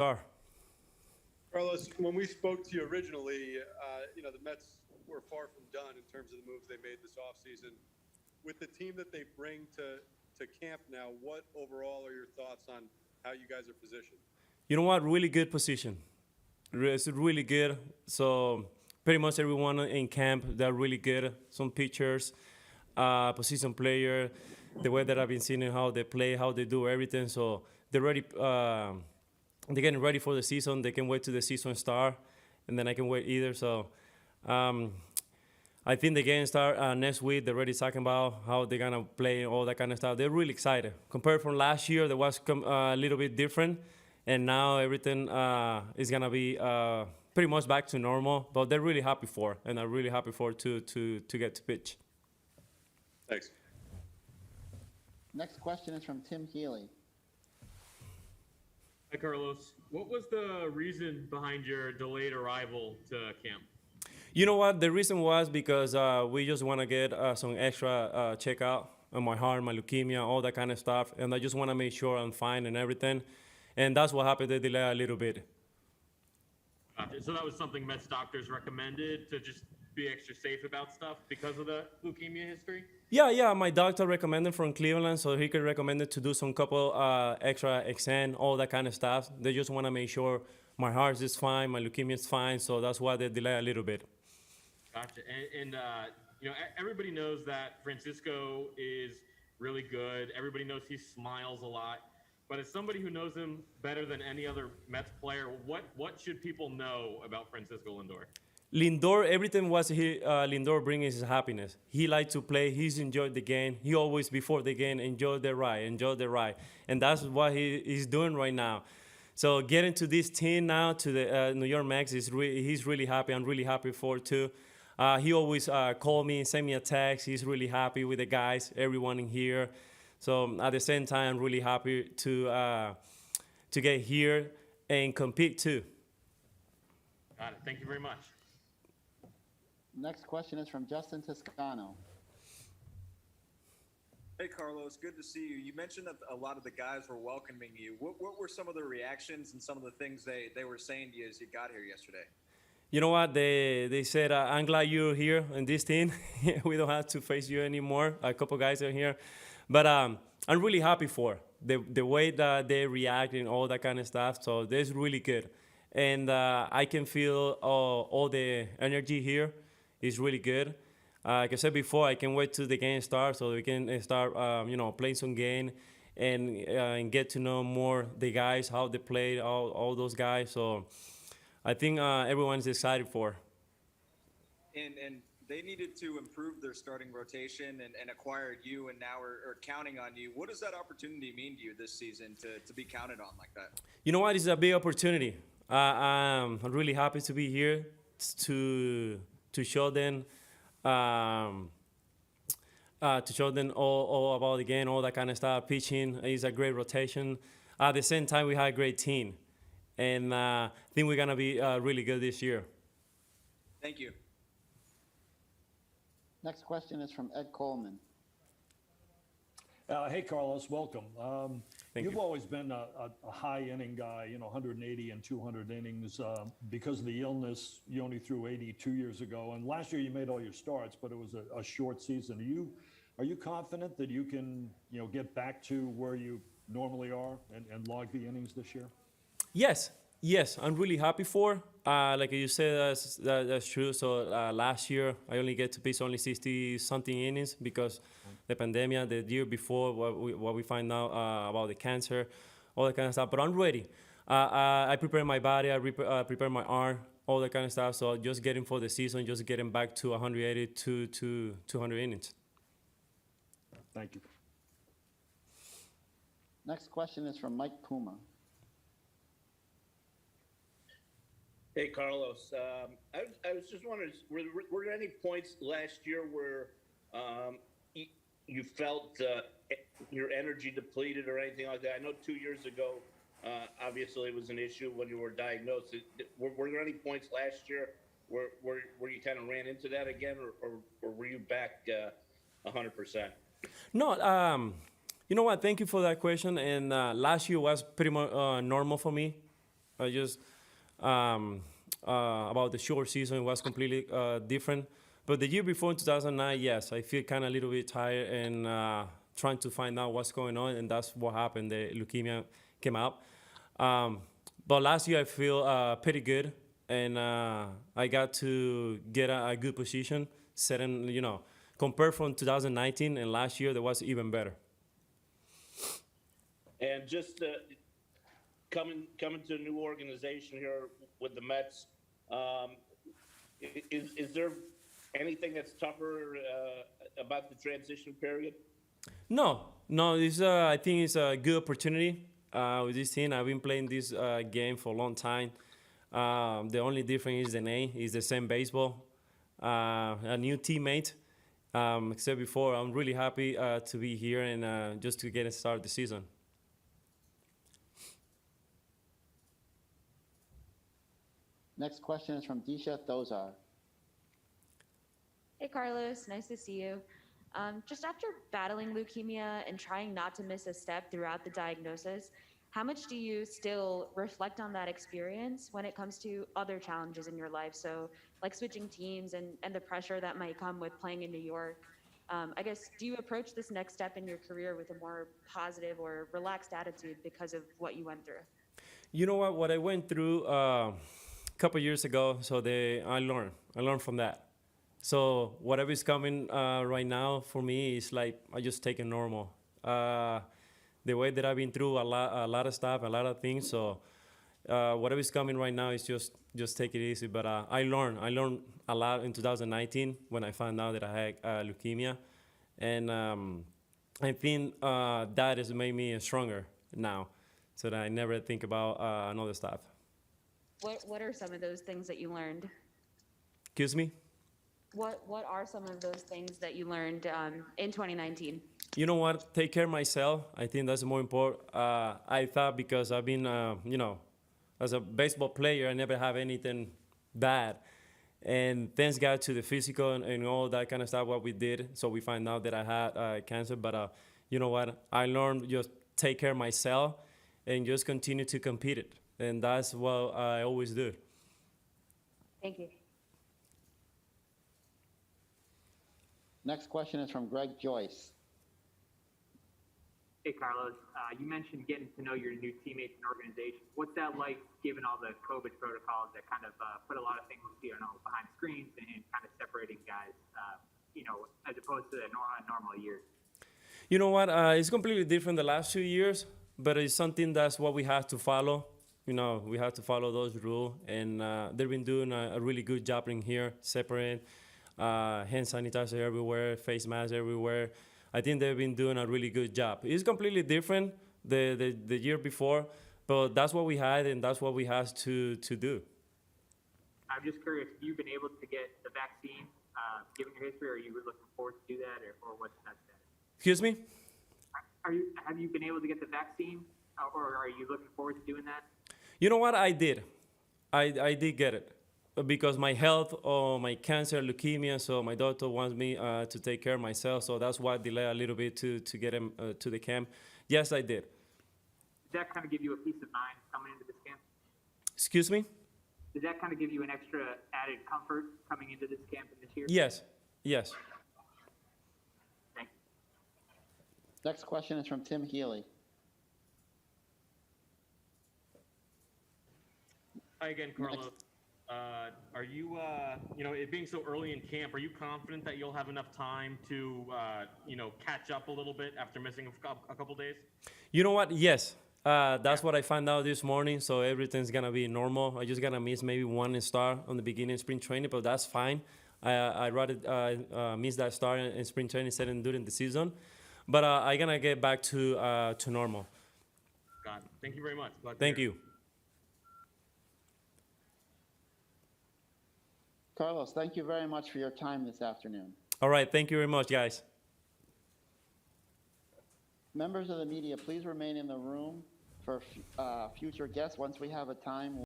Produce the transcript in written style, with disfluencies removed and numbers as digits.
Are. Carlos, when we spoke to you originally, the Mets were far from done in terms of the moves they made this offseason. With the team that they bring to camp now, what overall are your thoughts on how you guys are positioned? You know what? Really good position. It's really good. So pretty much everyone in camp, they're really good. Some pitchers, position player, the way that I've been seeing how they play, how they do everything. So they're ready. They're getting ready for the season. They can wait till the season start, and then I can wait either. So um, I think the game start next week. They're already talking about how they're gonna play, all that kind of stuff. They're really excited. Compared from last year, that was a little bit different, and now everything is gonna be pretty much back to normal. But they're really happy for, and I'm really happy for to get to pitch. Thanks. Next question is from Tim Healy. Hi, Carlos. What was the reason behind your delayed arrival to camp? You know what? The reason was because we just want to get some extra checkout on my heart, my leukemia, all that kind of stuff. And I just want to make sure I'm fine and everything. And that's what happened. They delayed a little bit. Gotcha. So that was something Mets doctors recommended to just be extra safe about stuff because of the leukemia history? Yeah. My doctor recommended from Cleveland, so he could recommend it to do some couple extra exam, all that kind of stuff. They just want to make sure my heart is fine, my leukemia is fine. So that's why they delay a little bit. Gotcha. And everybody knows that Francisco is really good. Everybody knows he smiles a lot. But as somebody who knows him better than any other Mets player, what should people know about Francisco Lindor? Lindor, everything was Lindor bringing his happiness. He liked to play. He's enjoyed the game. He always, before the game, enjoyed the ride. And that's what he's doing right now. So getting to this team now, to the New York Mets, he's really happy. I'm really happy for it, too. He always call me, send me a text. He's really happy with the guys, everyone in here. So at the same time, I'm really happy to get here and compete, too. Got it. Thank you very much. Next question is from Justin Toscano. Hey, Carlos, good to see you. You mentioned that a lot of the guys were welcoming you. What were some of the reactions and some of the things they were saying to you as you got here yesterday? You know what? They said, I'm glad you're here in this team. We don't have to face you anymore. A couple guys are here. But I'm really happy for the way that they react and all that kind of stuff. So that's really good. And I can feel all the energy here. Is really good. Like I said before, I can wait till the game starts so we can start, playing some game and get to know more the guys, how they play, all those guys. So I think everyone's excited for. And they needed to improve their starting rotation and acquired you, and now are counting on you. What does that opportunity mean to you this season to be counted on like that? You know what? It's a big opportunity. I'm really happy to be here to show them all about the game, all that kind of stuff. Pitching is a great rotation. At the same time, we had a great team, and I think we're gonna be really good this year. Thank you. Next question is from Ed Coleman. Hey, Carlos, welcome. Thank You've you. always been a high inning guy, 180 and 200 innings. Because of the illness, you only threw 80 2 years ago. And last year you made all your starts, but it was a short season. Are you confident that you can, get back to where you normally are and log the innings this year? Yes, I'm really happy for. Like you said, that's true. So last year, I only get to pitch only 60-something innings because the pandemic, the year before, what we find out about the cancer, all that kind of stuff. But I'm ready. I prepare my body, I prepare my arm, all that kind of stuff. So just getting for the season, just getting back to 180 to 200 innings. Thank you. Next question is from Mike Puma. Hey, Carlos. I was just wondering, were there any points last year where you felt your energy depleted or anything like that? I know 2 years ago, obviously it was an issue when you were diagnosed. Were there any points last year where you kind of ran into that again, or were you back 100%? No, you know what? Thank you for that question. And last year was pretty much normal for me. I just about the short season was completely different. But the year before in 2009, yes, I feel kind of a little bit tired and trying to find out what's going on, and that's what happened. The leukemia came out. But last year I feel pretty good, and I got to get a good position, setting, compared from 2019 and last year, that was even better. And just coming to a new organization here with the Mets, is there anything that's tougher about the transition period? No, it's, I think it's a good opportunity with this team. I've been playing this game for a long time. The only difference is the name. It's the same baseball. A new teammate. Except before, I'm really happy to be here and just to get started the season. Next question is from Disha Thozar. Hey, Carlos. Nice to see you. Just after battling leukemia and trying not to miss a step throughout the diagnosis, how much do you still reflect on that experience when it comes to other challenges in your life? So like switching teams and the pressure that might come with playing in New York. I guess, do you approach this next step in your career with a more positive or relaxed attitude because of what you went through? You know what I went through a couple years ago, so I learned from that. So whatever is coming right now for me is like I just take it normal. The way that I've been through a lot of stuff, a lot of things. So whatever is coming right now is just take it easy. But I learned a lot in 2019 when I found out that I had leukemia, and I think that has made me stronger now, so that I never think about another stuff. What are some of those things that you learned? Excuse me? What are some of those things that you learned in 2019? You know what? Take care of myself. I think that's more important. I thought because I've been, as a baseball player, I never have anything bad. And thanks God to the physical and all that kind of stuff, what we did. So we find out that I had cancer. But you know what? I learned just take care of myself and just continue to compete it. And that's what I always do. Thank you. Next question is from Greg Joyce. Hey, Carlos. You mentioned getting to know your new teammates and organization. What's that like, given all the COVID protocols that kind of put a lot of things, behind screens and kind of separating guys, as opposed to a normal year? You know what? It's completely different the last 2 years, but it's something that's what we have to follow. We have to follow those rules, and they've been doing a really good job in here, separate, hand sanitizer everywhere, face mask everywhere. I think they've been doing a really good job. It's completely different the year before, but that's what we had, and that's what we have to do. I'm just curious, have you been able to get the vaccine, given your history, or are you looking forward to do that, or what's that status? Excuse me? Have you been able to get the vaccine, or are you looking forward to doing that? You know what? I did. I did get it because my health or my cancer, leukemia, so my doctor wants me to take care of myself, so that's why I delayed a little bit to get him to the camp. Yes, I did. Does that kind of give you a peace of mind coming into this camp? Excuse me? Does that kind of give you an extra added comfort coming into this camp and this year? Yes. Thanks. Next question is from Tim Healy. Hi again, Carlos. Are you, it being so early in camp, are you confident that you'll have enough time to, catch up a little bit after missing a couple days? You know what? Yes. That's what I found out this morning, so everything's going to be normal. I just going to miss maybe one start on the beginning of spring training, but that's fine. I'd rather miss that start in spring training instead of during the season. But I'm going to get back to normal. Got it. Thank you very much. Thank you. Carlos, thank you very much for your time this afternoon. All right. Thank you very much, guys. Members of the media, please remain in the room for future guests. Once we have a time,